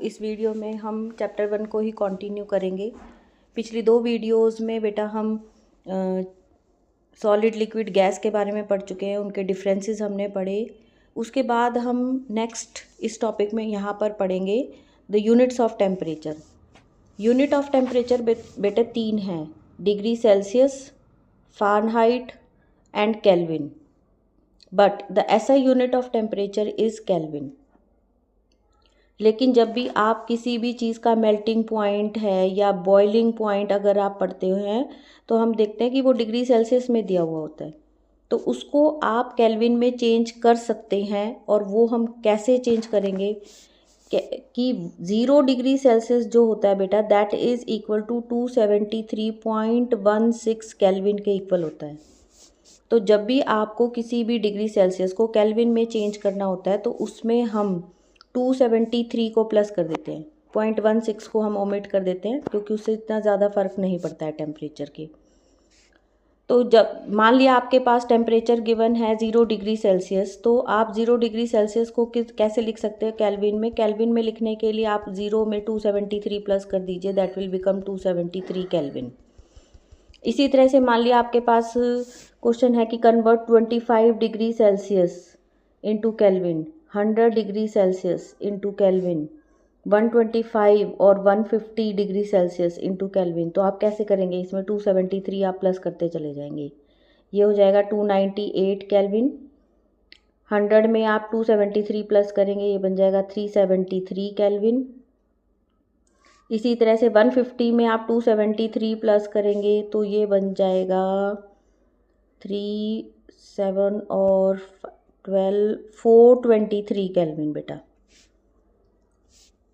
इस वीडियो में हम चैप्टर 1 को ही कंटिन्यू करेंगे। पिछली 2 वीडियोस में बेटा हम सॉलिड लिक्विड गैस के बारे में पढ़ चुके हैं, उनके डिफरेंसेस हमने पढ़े। उसके बाद हम नेक्स्ट इस टॉपिक में यहाँ पर पढ़ेंगे the units of temperature. Unit of temperature बेटा 3 हैं, degree Celsius, Fahrenheit and kelvin, but the SI unit of temperature is kelvin. लेकिन जब भी आप किसी भी चीज़ का मेल्टिंग पॉइंट है या बॉइलिंग पॉइंट अगर आप पढ़ते हैं तो हम देखते हैं कि वो डिग्री सेल्सियस में दिया हुआ होता है, तो उसको आप केल्विन में चेंज कर सकते हैं। और वो हम कैसे चेंज करेंगे कि 0 डिग्री सेल्सियस जो होता है बेटा that is equal to 273.16 kelvin के इक्वल होता है। तो जब भी आपको किसी भी डिग्री सेल्सियस को केल्विन में चेंज करना होता है तो उसमें हम 273 को प्लस कर देते हैं, 0.16 को हम ओमिट कर देते हैं क्योंकि उससे इतना ज़्यादा फ़र्क नहीं पड़ता है टेम्परेचर के। तो जब मान लिया आपके पास टेम्परेचर गिवन है 0 डिग्री सेल्सियस, तो आप 0 डिग्री सेल्सियस को कैसे लिख सकते हैं केल्विन में? केल्विन में लिखने के लिए आप 0 में 273 प्लस कर दीजिए, दैट विल बिकम 273 केल्विन। इसी तरह से मान लिया आपके पास क्वेश्चन है कि convert 25 degree Celsius into kelvin, 100 degree Celsius into kelvin, 125 और 150 डिग्री सेल्सियस इंटू केल्विन। तो आप कैसे करेंगे? इसमें 273 आप प्लस करते चले जाएंगे, ये हो जाएगा 298 केल्विन। 100 में आप 273 प्लस करेंगे, ये बन जाएगा 373 केल्विन। इसी तरह से 150 में आप 273 प्लस करेंगे तो ये बन जाएगा 3, 7 और 12, 423 केल्विन बेटा।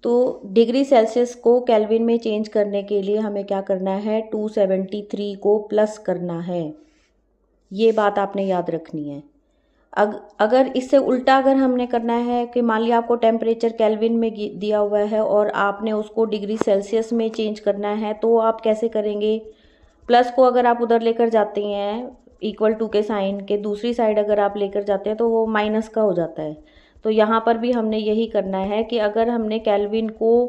तो डिग्री सेल्सियस को केल्विन में चेंज करने के लिए हमें क्या करना है? 273 को प्लस करना है, ये बात आपने याद रखनी है। अगर इससे उल्टा अगर हमने करना है कि मान लिया आपको टेम्परेचर केल्विन में दिया हुआ है और आपने उसको डिग्री सेल्सियस में चेंज करना है, तो आप कैसे करेंगे? प्लस को अगर आप उधर लेकर जाते हैं इक्वल टू के साइन के दूसरी साइड अगर आप लेकर जाते हैं तो वो माइनस का हो जाता है। तो यहाँ पर भी हमने यही करना है कि अगर हमने केल्विन को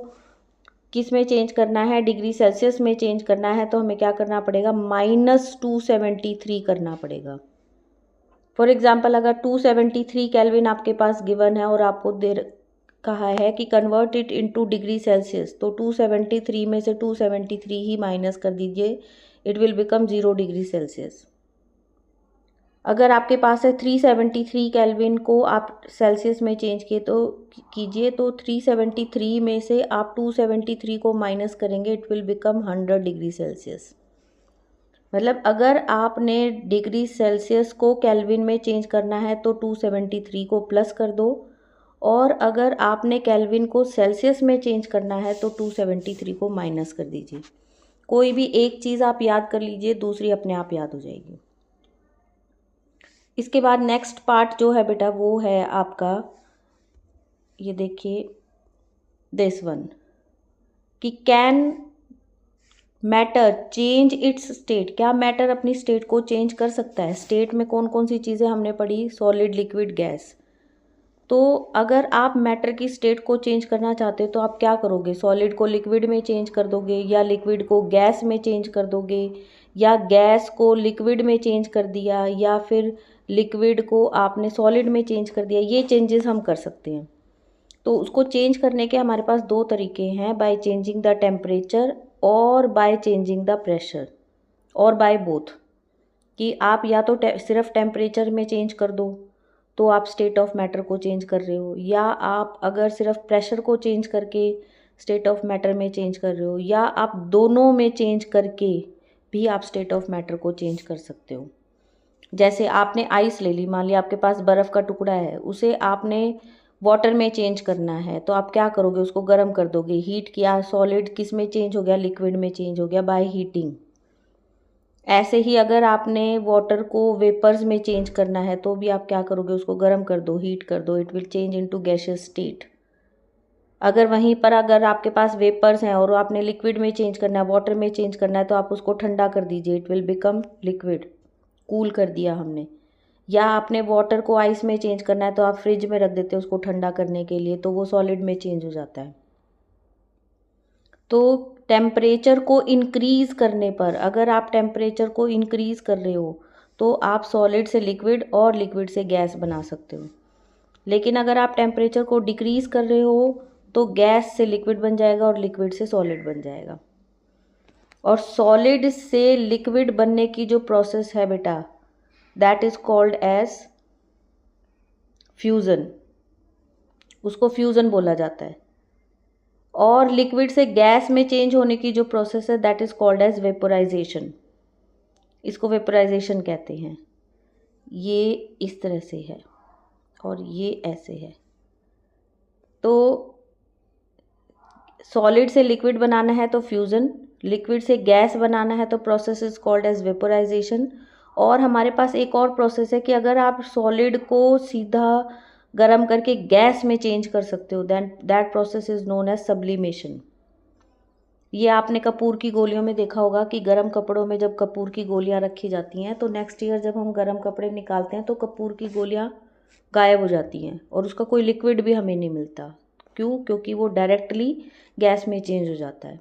किस में चेंज करना है, डिग्री सेल्सियस में चेंज करना है, तो हमें क्या करना पड़ेगा? -273 करना पड़ेगा। फॉर एग्जाम्पल अगर 273 केल्विन आपके पास गिवन है और आपको कहा है कि convert it into degree Celsius, तो 273 में से 273 ही माइनस कर दीजिए, it will become 0 degree Celsius. अगर आपके पास है 373 केल्विन को आप सेल्सियस में चेंज कीजिए तो 373 में से आप 273 को माइनस करेंगे, it will become 100 degree Celsius. मतलब अगर आपने डिग्री सेल्सियस को केल्विन में चेंज करना है तो 273 को प्लस कर दो, और अगर आपने केल्विन को सेल्सियस में चेंज करना है तो 273 को माइनस कर दीजिए। कोई भी एक चीज़ आप याद कर लीजिए, दूसरी अपने आप याद हो जाएगी। इसके बाद नेक्स्ट पार्ट जो है बेटा वो है आपका, ये देखिए दिस वन, कि can matter change it's state. क्या मैटर अपनी स्टेट को चेंज कर सकता है? स्टेट में कौन कौन सी चीज़ें हमने पढ़ी? Solid, liquid, gas. तो अगर आप मैटर की स्टेट को चेंज करना चाहते हो तो आप क्या करोगे? सॉलिड को लिक्विड में चेंज कर दोगे, या लिक्विड को गैस में चेंज कर दोगे, या गैस को लिक्विड में चेंज कर दिया, या फिर लिक्विड को आपने सॉलिड में चेंज कर दिया। ये चेंजेस हम कर सकते हैं। तो उसको चेंज करने के हमारे पास 2 तरीके हैं, बाय चेंजिंग द टेम्परेचर और बाय चेंजिंग द प्रेशर, और बाय बोथ। कि आप या तो सिर्फ टेम्परेचर में चेंज कर दो तो आप स्टेट ऑफ मैटर को चेंज कर रहे हो, या आप अगर सिर्फ प्रेशर को चेंज करके स्टेट ऑफ मैटर में चेंज कर रहे हो, या आप दोनों में चेंज करके भी आप स्टेट ऑफ मैटर को चेंज कर सकते हो। जैसे आपने आइस ले ली, मान लिया आपके पास बर्फ़ का टुकड़ा है, उसे आपने वाटर में चेंज करना है, तो आप क्या करोगे? उसको गर्म कर दोगे, हीट किया, सॉलिड किस में चेंज हो गया? लिक्विड में चेंज हो गया बाय हीटिंग। ऐसे ही अगर आपने वाटर को वेपर्स में चेंज करना है तो भी आप क्या करोगे? उसको गर्म कर दो, हीट कर दो, it will change into gaseous state. अगर वहीं पर अगर आपके पास वेपर्स हैं और आपने लिक्विड में चेंज करना है, वाटर में चेंज करना है, तो आप उसको ठंडा कर दीजिए, it will become liquid. Cool कर दिया हमने। या आपने वाटर को आइस में चेंज करना है तो आप फ्रिज में रख देते हो उसको ठंडा करने के लिए, तो वो सॉलिड में चेंज हो जाता है। तो टेम्परेचर को इंक्रीज़ करने पर, अगर आप टेम्परेचर को इंक्रीज़ कर रहे हो तो आप सॉलिड से लिक्विड और लिक्विड से गैस बना सकते हो। लेकिन अगर आप टेम्परेचर को डिक्रीज़ कर रहे हो तो गैस से लिक्विड बन जाएगा और लिक्विड से सॉलिड बन जाएगा। और सॉलिड से लिक्विड बनने की जो प्रोसेस है बेटा, that is called as fusion, उसको फ्यूज़न बोला जाता है। और लिक्विड से गैस में चेंज होने की जो प्रोसेस है that is called as vaporization, इसको वेपोराइजेशन कहते हैं। ये इस तरह से है और ये ऐसे है। तो सॉलिड से लिक्विड बनाना है तो फ्यूज़न, लिक्विड से गैस बनाना है तो process is called as vaporization. और हमारे पास एक और प्रोसेस है कि अगर आप सॉलिड को सीधा गर्म करके गैस में चेंज कर सकते हो, then that process is known as sublimation. ये आपने कपूर की गोलियों में देखा होगा कि गर्म कपड़ों में जब कपूर की गोलियां रखी जाती हैं तो नेक्स्ट ईयर जब हम गर्म कपड़े निकालते हैं तो कपूर की गोलियां गायब हो जाती हैं और उसका कोई लिक्विड भी हमें नहीं मिलता। क्यों? क्योंकि वो डायरेक्टली गैस में चेंज हो जाता है।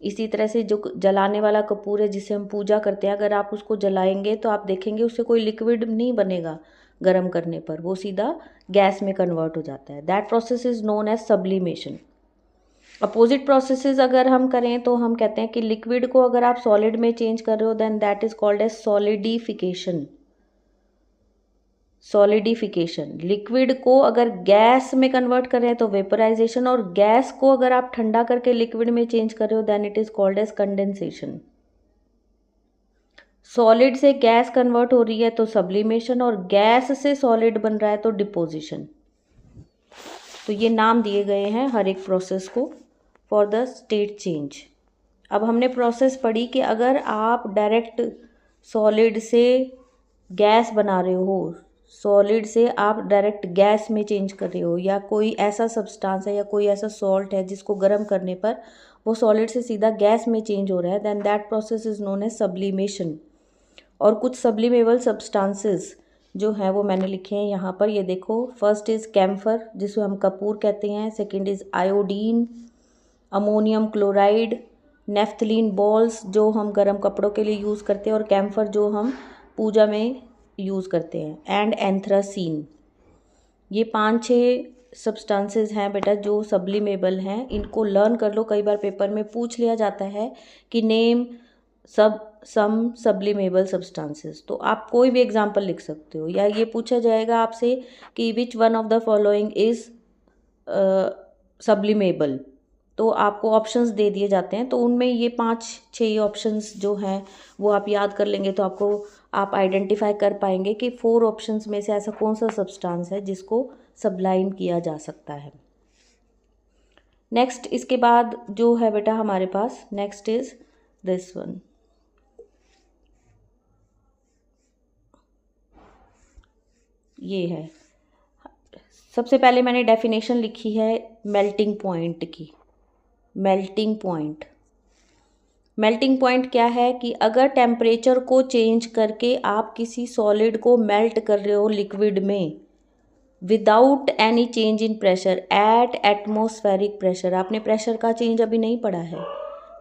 इसी तरह से जो जलाने वाला कपूर है जिसे हम पूजा करते हैं, अगर आप उसको जलाएंगे तो आप देखेंगे उससे कोई लिक्विड नहीं बनेगा, गर्म करने पर वो सीधा गैस में कन्वर्ट हो जाता है। That process is known as sublimation. Opposite processes अगर हम करें तो हम कहते हैं कि लिक्विड को अगर आप सॉलिड में चेंज कर रहे हो then that is called as solidification. Solidification. Liquid को अगर गैस में कन्वर्ट कर रहे हैं तो वेपोराइजेशन, और गैस को अगर आप ठंडा करके लिक्विड में चेंज कर रहे हो then it is called as condensation. Solid से गैस कन्वर्ट हो रही है तो सब्लिमेशन, और गैस से सॉलिड बन रहा है तो डिपोजिशन। तो ये नाम दिए गए हैं हर एक प्रोसेस को फॉर द स्टेट चेंज। अब हमने प्रोसेस पढ़ी कि अगर आप डायरेक्ट सॉलिड से गैस बना रहे हो, सॉलिड से आप डायरेक्ट गैस में चेंज कर रहे हो, या कोई ऐसा सब्सटेंस है या कोई ऐसा सॉल्ट है जिसको गर्म करने पर वो सॉलिड से सीधा गैस में चेंज हो रहा है, then that process is known as sublimation. और कुछ सब्लिमेबल सब्सटेंसेस जो हैं वो मैंने लिखे हैं यहाँ पर, ये देखो। फर्स्ट इज़ कैम्फर जिसे हम कपूर कहते हैं, second is iodine, ammonium chloride, naphthalene balls जो हम गर्म कपड़ों के लिए यूज़ करते हैं, और कैम्फर जो हम पूजा में यूज़ करते हैं, एंड एंथ्रासीन। ये 5-6 सब्सटेंसेस हैं बेटा जो सब्लिमेबल हैं। इनको लर्न कर लो, कई बार पेपर में पूछ लिया जाता है कि नेम सम सब्लिमेबल सब्सटेंसेस, तो आप कोई भी एग्जांपल लिख सकते हो। या ये पूछा जाएगा आपसे कि which one of the following is sublimable, तो आपको ऑप्शंस दे दिए जाते हैं, तो उनमें ये 5-6 ऑप्शंस जो हैं वो आप याद कर लेंगे तो आपको आप आइडेंटिफाई कर पाएंगे कि 4 ऑप्शंस में से ऐसा कौन सा सब्सटेंस है जिसको सब्लाइम किया जा सकता है। नेक्स्ट इसके बाद जो है बेटा हमारे पास, नेक्स्ट इज दिस वन। ये है, सबसे पहले मैंने डेफिनेशन लिखी है मेल्टिंग पॉइंट की। मेल्टिंग पॉइंट, मेल्टिंग पॉइंट क्या है कि अगर टेम्परेचर को चेंज करके आप किसी सॉलिड को मेल्ट कर रहे हो लिक्विड में without any change in pressure at atmospheric pressure. आपने प्रेशर का चेंज अभी नहीं पढ़ा है,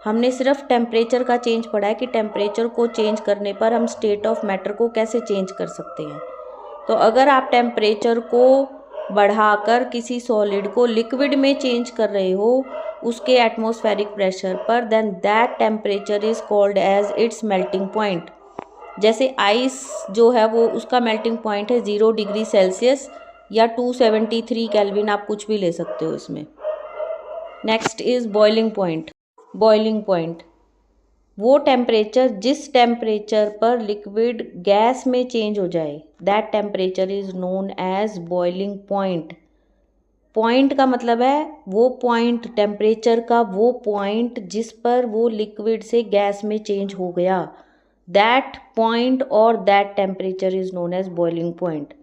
हमने सिर्फ टेम्परेचर का चेंज पढ़ा है कि टेम्परेचर को चेंज करने पर हम स्टेट ऑफ मैटर को कैसे चेंज कर सकते हैं। तो अगर आप टेम्परेचर को बढ़ाकर किसी सॉलिड को लिक्विड में चेंज कर रहे हो उसके एटमॉस्फेरिक प्रेशर पर, then that temperature is called as its melting point. जैसे आइस जो है वो उसका मेल्टिंग पॉइंट है 0 डिग्री सेल्सियस या 273 केल्विन, आप कुछ भी ले सकते हो इसमें। Next is boiling point. Boiling point वो टेम्परेचर जिस टेम्परेचर पर लिक्विड गैस में चेंज हो जाए, that temperature is known as boiling point. Point का मतलब है वो पॉइंट, टेम्परेचर का वो पॉइंट जिस पर वो लिक्विड से गैस में चेंज हो गया, दैट पॉइंट और that temperature is known as boiling point.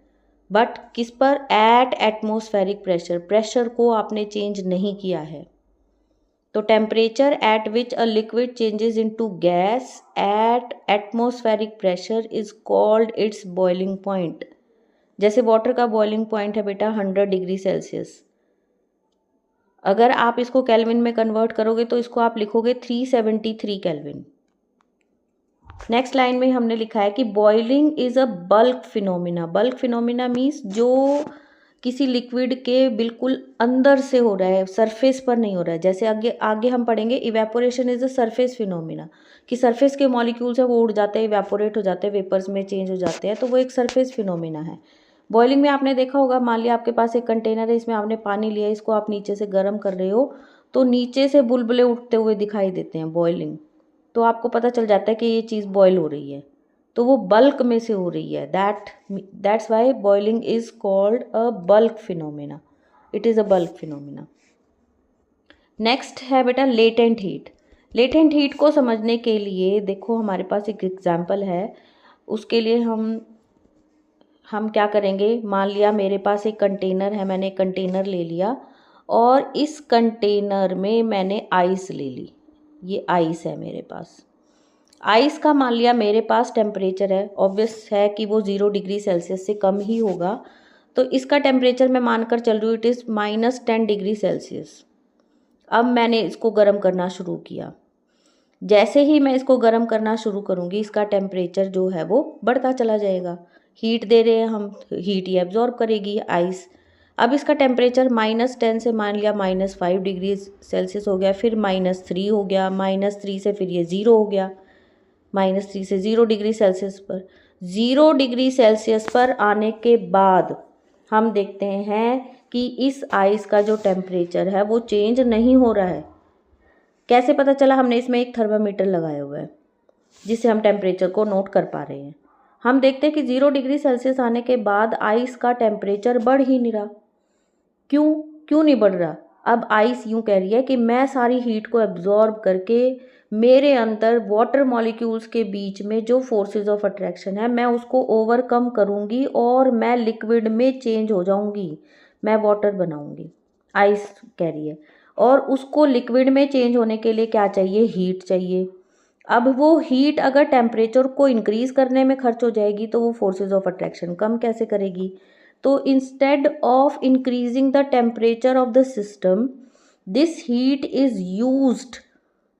But किस पर? एट एटमॉस्फेरिक प्रेशर, प्रेशर को आपने चेंज नहीं किया है। तो temperature at which a liquid changes into gas at atmospheric pressure is called its boiling point. जैसे वाटर का बॉइलिंग पॉइंट है बेटा 100 डिग्री सेल्सियस। अगर आप इसको केल्विन में कन्वर्ट करोगे तो इसको आप लिखोगे 373 केल्विन। नेक्स्ट लाइन में हमने लिखा है कि boiling is a bulk phenomena. Bulk phenomena means जो किसी लिक्विड के बिल्कुल अंदर से हो रहा है, सरफेस पर नहीं हो रहा है। जैसे आगे आगे हम पढ़ेंगे evaporation is a surface phenomena, कि सरफेस के मॉलिक्यूल्स है वो उड़ जाते हैं, इवेपोरेट हो जाते हैं, वेपर्स में चेंज हो जाते हैं, तो वो एक सरफेस फिनोमिना है। बॉइलिंग में आपने देखा होगा, मान लिया आपके पास एक कंटेनर है, इसमें आपने पानी लिया है, इसको आप नीचे से गर्म कर रहे हो तो नीचे से बुलबुले उठते हुए दिखाई देते हैं, बॉइलिंग। तो आपको पता चल जाता है कि ये चीज़ बॉयल हो रही है, तो वो बल्क में से हो रही है। That's why boiling is called a bulk phenomena, it is a bulk phenomena. Next है बेटा लेटेंट हीट। लेटेंट हीट को समझने के लिए देखो हमारे पास एक एग्जाम्पल है, उसके लिए हम क्या करेंगे, मान लिया मेरे पास एक कंटेनर है, मैंने एक कंटेनर ले लिया और इस कंटेनर में मैंने आइस ले ली। ये आइस है मेरे पास। आइस का मान लिया मेरे पास टेम्परेचर है, ऑब्वियस है कि वो 0 डिग्री सेल्सियस से कम ही होगा, तो इसका टेम्परेचर मैं मानकर चल रही हूँ इट इज़ -10 डिग्री सेल्सियस। अब मैंने इसको गर्म करना शुरू किया। जैसे ही मैं इसको गर्म करना शुरू करूँगी इसका टेम्परेचर जो है वो बढ़ता चला जाएगा। हीट दे रहे हैं हम, हीट ही एब्जॉर्ब करेगी आइस। अब इसका टेम्परेचर -10 से मान लिया -5 डिग्री सेल्सियस हो गया, फिर -3 हो गया, -3 से फिर ये 0 हो गया, -3 से 0 डिग्री सेल्सियस पर। 0 डिग्री सेल्सियस पर आने के बाद हम देखते हैं कि इस आइस का जो टेम्परेचर है वो चेंज नहीं हो रहा है। कैसे पता चला? हमने इसमें एक थर्मामीटर लगाया हुआ है जिससे हम टेम्परेचर को नोट कर पा रहे हैं। हम देखते हैं कि 0 डिग्री सेल्सियस आने के बाद आइस का टेम्परेचर बढ़ ही नहीं रहा। क्यों नहीं बढ़ रहा? अब आइस यूँ कह रही है कि मैं सारी हीट को एब्जॉर्ब करके मेरे अंदर वाटर मॉलिक्यूल्स के बीच में जो फोर्सेस ऑफ अट्रैक्शन है मैं उसको ओवरकम करूँगी और मैं लिक्विड में चेंज हो जाऊँगी, मैं वाटर बनाऊँगी, आइस कह रही है। और उसको लिक्विड में चेंज होने के लिए क्या चाहिए? हीट चाहिए। अब वो हीट अगर टेम्परेचर को इंक्रीज करने में खर्च हो जाएगी तो वो फोर्सेस ऑफ अट्रैक्शन कम कैसे करेगी? तो instead of increasing the temperature of the system this heat is used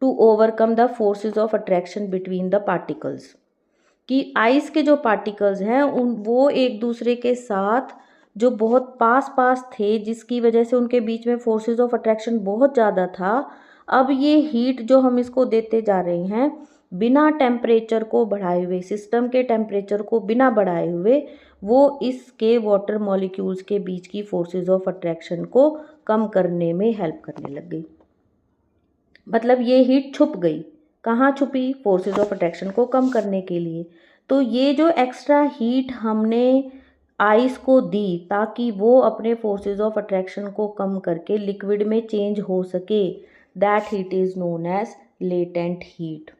to overcome the forces of attraction between the particles. कि आइस के जो पार्टिकल्स हैं वो एक दूसरे के साथ जो बहुत पास पास थे जिसकी वजह से उनके बीच में फोर्सेस ऑफ अट्रैक्शन बहुत ज़्यादा था, अब ये हीट जो हम इसको देते जा रहे हैं बिना टेम्परेचर को बढ़ाए हुए, सिस्टम के टेम्परेचर को बिना बढ़ाए हुए, वो इसके वाटर मॉलिक्यूल्स के बीच की फोर्सेस ऑफ अट्रैक्शन को कम करने में हेल्प करने लग गई। मतलब ये हीट छुप गई। कहाँ छुपी? फोर्सेस ऑफ अट्रैक्शन को कम करने के लिए। तो ये जो एक्स्ट्रा हीट हमने आइस को दी ताकि वो अपने फोर्सेस ऑफ अट्रैक्शन को कम करके लिक्विड में चेंज हो सके, that heat is known as latent heat.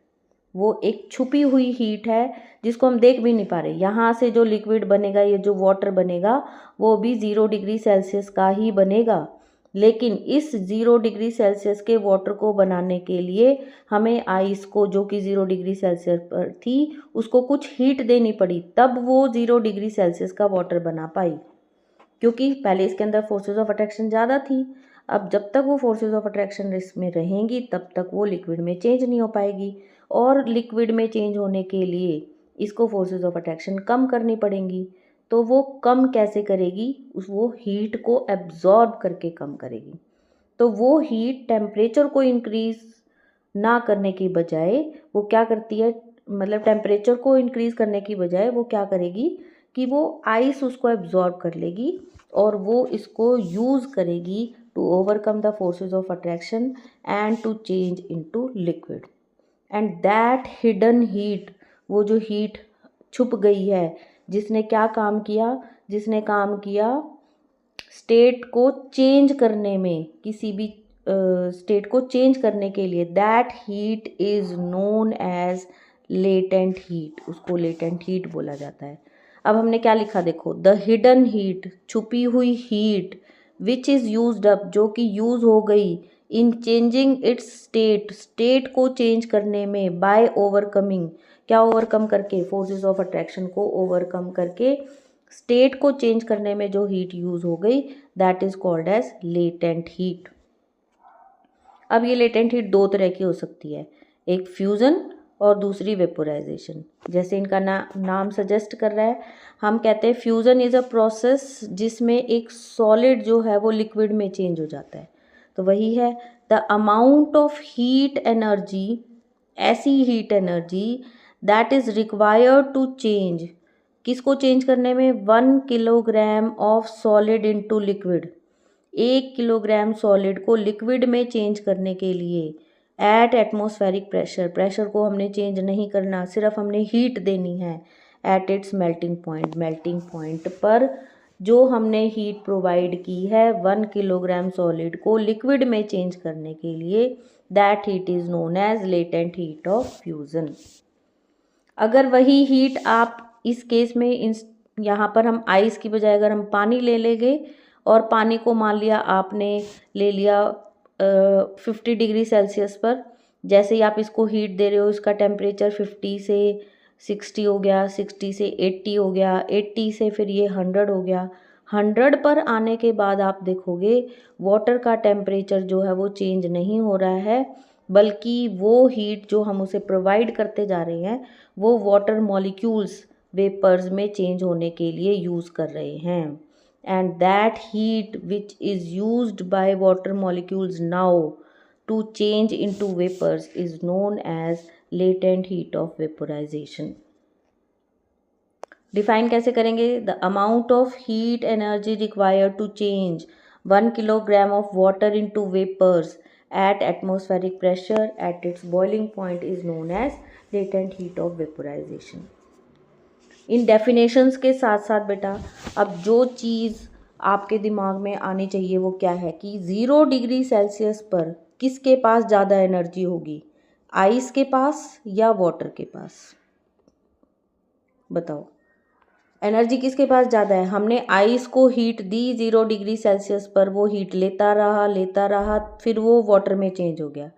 वो एक छुपी हुई हीट है जिसको हम देख भी नहीं पा रहे। यहाँ से जो लिक्विड बनेगा, ये जो वाटर बनेगा, वो भी 0 डिग्री सेल्सियस का ही बनेगा, लेकिन इस 0 डिग्री सेल्सियस के वाटर को बनाने के लिए हमें आइस को, जो कि 0 डिग्री सेल्सियस पर थी, उसको कुछ हीट देनी पड़ी, तब वो 0 डिग्री सेल्सियस का वाटर बना पाई, क्योंकि पहले इसके अंदर फोर्सेस ऑफ अट्रैक्शन ज़्यादा थी। अब जब तक वो फोर्सेस ऑफ अट्रैक्शन इसमें रहेंगी तब तक वो लिक्विड में चेंज नहीं हो पाएगी, और लिक्विड में चेंज होने के लिए इसको फोर्सेस ऑफ अट्रैक्शन कम करनी पड़ेंगी। तो वो कम कैसे करेगी? वो हीट को एब्जॉर्ब करके कम करेगी। तो वो हीट टेम्परेचर को इंक्रीज ना करने की बजाय वो क्या करती है, मतलब टेम्परेचर को इंक्रीज करने की बजाय वो क्या करेगी कि वो आइस उसको एब्जॉर्ब कर लेगी और वो इसको यूज़ करेगी to overcome the forces of attraction and to change into liquid. And that hidden heat, वो जो हीट छुप गई है, जिसने क्या काम किया? जिसने काम किया स्टेट को चेंज करने में, किसी भी स्टेट को चेंज करने के लिए, that heat is known as latent heat, उसको लेटेंट हीट बोला जाता है। अब हमने क्या लिखा देखो, द हिडन हीट, छुपी हुई heat, which is used up, जो कि यूज़ हो गई, in changing its state, state को चेंज करने में, बाय ओवरकमिंग, क्या ओवरकम करके? फोर्सेस ऑफ अट्रैक्शन को ओवरकम करके स्टेट को चेंज करने में जो हीट यूज़ हो गई, that is called as latent heat. अब ये लेटेंट हीट दो तरह की हो सकती है, एक फ्यूज़न और दूसरी वेपोराइजेशन। जैसे इनका नाम सजेस्ट कर रहा है, हम कहते हैं फ्यूज़न इज़ अ प्रोसेस जिसमें एक सॉलिड जो है वो लिक्विड में चेंज हो जाता है। तो वही है, the amount of heat energy, ऐसी heat energy that is required to change, किसको चेंज करने में, 1 kilogram of solid into liquid, 1 kilogram solid को लिक्विड में चेंज करने के लिए एट एटमॉस्फेरिक प्रेशर, प्रेशर को हमने चेंज नहीं करना, सिर्फ हमने हीट देनी है at its melting point, melting point पर जो हमने हीट प्रोवाइड की है 1 किलोग्राम सॉलिड को लिक्विड में चेंज करने के लिए, that heat is known as latent heat of fusion. अगर वही हीट आप इस केस में यहाँ पर हम आइस की बजाय अगर हम पानी ले लेंगे और पानी को मान लिया आपने ले लिया 50 डिग्री सेल्सियस पर, जैसे ही आप इसको हीट दे रहे हो इसका टेम्परेचर 50 से 60 हो गया, 60 से 80 हो गया, 80 से फिर ये 100 हो गया, 100 पर आने के बाद आप देखोगे वाटर का टेम्परेचर जो है वो चेंज नहीं हो रहा है, बल्कि वो हीट जो हम उसे प्रोवाइड करते जा रहे हैं वो वाटर मॉलिक्यूल्स वेपर्स में चेंज होने के लिए यूज़ कर रहे हैं। And that heat which is used by water molecules now to change into vapors is known as latent heat of vaporization. Define कैसे करेंगे? The amount of heat energy required to change 1 kilogram of water into vapors at atmospheric pressure at its boiling point is known as latent heat of vaporization. In definitions के साथ साथ बेटा अब जो चीज़ आपके दिमाग में आनी चाहिए वो क्या है कि 0 डिग्री सेल्सियस पर किसके पास ज़्यादा एनर्जी होगी, आइस के पास या वाटर के पास? बताओ एनर्जी किसके पास ज़्यादा है? हमने आइस को हीट दी 0 डिग्री सेल्सियस पर, वो हीट लेता रहा, फिर वो वाटर में चेंज हो गया,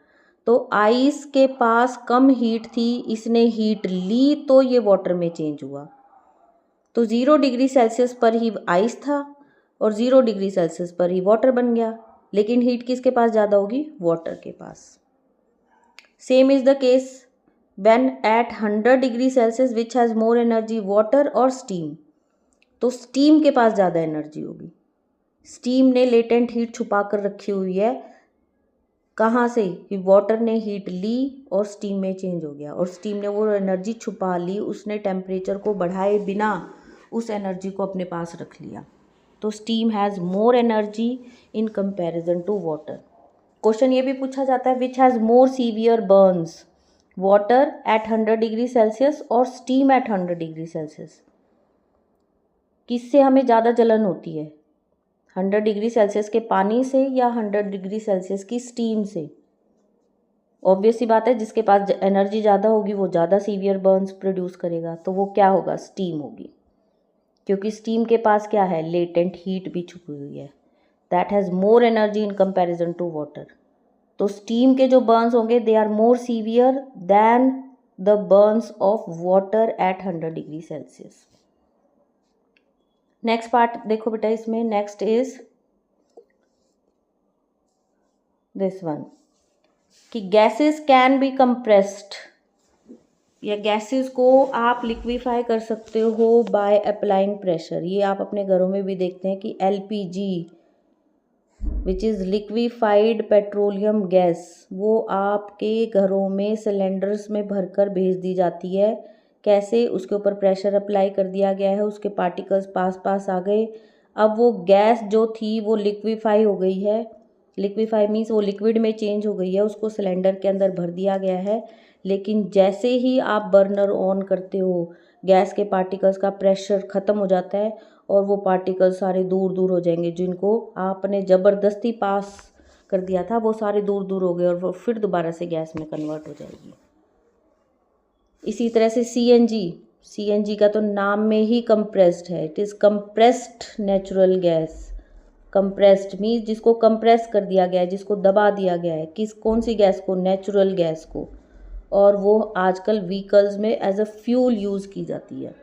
तो आइस के पास कम हीट थी, इसने हीट ली तो ये वाटर में चेंज हुआ। तो 0 डिग्री सेल्सियस पर ही आइस था और 0 डिग्री सेल्सियस पर ही वाटर बन गया, लेकिन हीट किसके पास ज़्यादा होगी? वाटर के पास। Same is the case when at 100 degree Celsius which has more energy, water और स्टीम। तो स्टीम के पास ज़्यादा एनर्जी होगी, स्टीम ने लेटेंट हीट छुपा कर रखी हुई है, कहाँ से कि वाटर ने हीट ली और स्टीम में चेंज हो गया, और स्टीम ने वो एनर्जी छुपा ली, उसने टेम्परेचर को बढ़ाए बिना उस एनर्जी को अपने पास रख लिया। तो steam has more energy in comparison to water. Question ये भी पूछा जाता है which has more severe burns, water at 100 degree Celsius और स्टीम एट 100 डिग्री सेल्सियस, किससे हमें ज़्यादा जलन होती है, 100 डिग्री सेल्सियस के पानी से या 100 डिग्री सेल्सियस की स्टीम से? ऑब्वियस सी बात है, जिसके पास एनर्जी ज़्यादा होगी वो ज़्यादा सीवियर बर्न्स प्रोड्यूस करेगा, तो वो क्या होगा? स्टीम होगी, क्योंकि स्टीम के पास क्या है? लेटेंट हीट भी छुपी हुई है, that has more energy in comparison to water. तो स्टीम के जो बर्न्स होंगे they are more severe than the burns of water at 100 degree Celsius. Next part देखो बेटा, इसमें नेक्स्ट इज दिस वन कि गैसेस कैन बी कंप्रेस्ड, या gases को आप लिक्विफाई कर सकते हो बाय अप्लाइंग प्रेशर। ये आप अपने घरों में भी देखते हैं कि LPG which is liquefied petroleum gas, वो आपके घरों में सिलेंडर्स में भरकर भेज दी जाती है। कैसे? उसके ऊपर प्रेशर अप्लाई कर दिया गया है, उसके पार्टिकल्स पास आ गए, अब वो गैस जो थी वो लिक्विफाई हो गई है, लिक्विफाई मीन्स वो लिक्विड में चेंज हो गई है, उसको सिलेंडर के अंदर भर दिया गया है, लेकिन जैसे ही आप बर्नर ऑन करते हो गैस के पार्टिकल्स का प्रेशर ख़त्म हो जाता है और वो पार्टिकल्स सारे दूर दूर हो जाएंगे, जिनको आपने ज़बरदस्ती पास कर दिया था वो सारे दूर दूर हो गए और वो फिर दोबारा से गैस में कन्वर्ट हो जाएगी। इसी तरह से CNG का तो नाम में ही कंप्रेस्ड है, it is compressed natural gas. Compressed means जिसको कंप्रेस कर दिया गया है, जिसको दबा दिया गया है, कौन सी गैस को? नेचुरल गैस को, और वो आजकल व्हीकल्स में एज अ फ्यूल यूज़ की जाती है।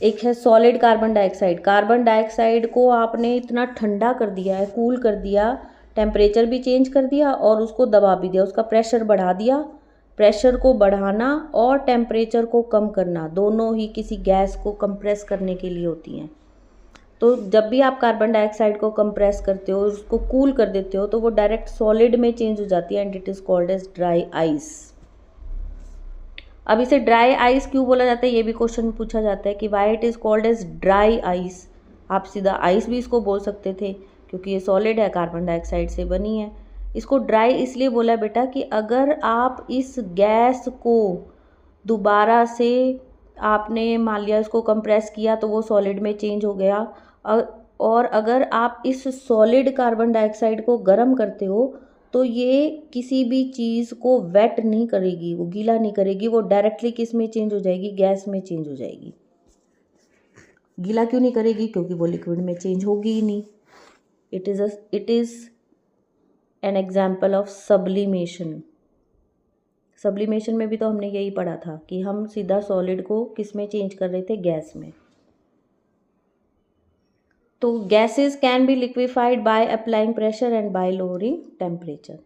एक है solid carbon dioxide, carbon dioxide को आपने इतना ठंडा कर दिया है, कूल कर दिया, टेम्परेचर भी चेंज कर दिया और उसको दबा भी दिया, उसका प्रेशर बढ़ा दिया। प्रेशर को बढ़ाना और टेम्परेचर को कम करना दोनों ही किसी गैस को कंप्रेस करने के लिए होती हैं। तो जब भी आप कार्बन डाइऑक्साइड को कंप्रेस करते हो, उसको कूल कर देते हो, तो वो डायरेक्ट सॉलिड में चेंज हो जाती है and it is called as dry ice. अब इसे ड्राई आइस क्यों बोला जाता है, ये भी क्वेश्चन पूछा जाता है कि why it is called as dry ice. आप सीधा आइस भी इसको बोल सकते थे क्योंकि ये सॉलिड है, कार्बन डाइऑक्साइड से बनी है। इसको ड्राई इसलिए बोला बेटा कि अगर आप इस गैस को दोबारा से आपने मान लिया इसको कंप्रेस किया तो वो सॉलिड में चेंज हो गया, और अगर आप इस सॉलिड कार्बन डाइऑक्साइड को गर्म करते हो तो ये किसी भी चीज़ को वेट नहीं करेगी, वो गीला नहीं करेगी, वो डायरेक्टली किस में चेंज हो जाएगी, गैस में चेंज हो जाएगी। गीला क्यों नहीं करेगी, क्योंकि वो लिक्विड में चेंज होगी ही नहीं। It is an example of sublimation. Sublimation में भी तो हमने यही पढ़ा था कि हम सीधा सॉलिड को किस में चेंज कर रहे थे, गैस में। तो gases can B liquefied by applying pressure and bye lowering temperature.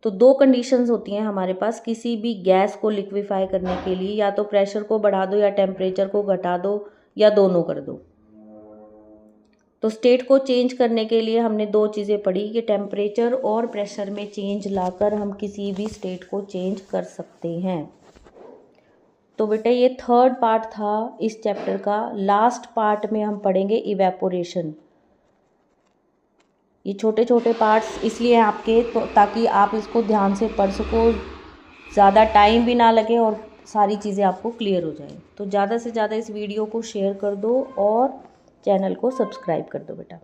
तो दो कंडीशंस होती हैं हमारे पास किसी भी गैस को लिक्विफाई करने के लिए, या तो प्रेशर को बढ़ा दो या टेम्परेचर को घटा दो या दोनों कर दो। तो स्टेट को चेंज करने के लिए हमने दो चीज़ें पढ़ी कि टेम्परेचर और प्रेशर में चेंज लाकर हम किसी भी स्टेट को चेंज कर सकते हैं। तो बेटा ये थर्ड पार्ट था इस चैप्टर का। लास्ट पार्ट में हम पढ़ेंगे इवेपोरेशन। ये छोटे छोटे पार्ट्स इसलिए हैं आपके तो ताकि आप इसको ध्यान से पढ़ सको, ज़्यादा टाइम भी ना लगे और सारी चीज़ें आपको क्लियर हो जाए। तो ज़्यादा से ज़्यादा इस वीडियो को शेयर कर दो और चैनल को सब्सक्राइब कर दो बेटा।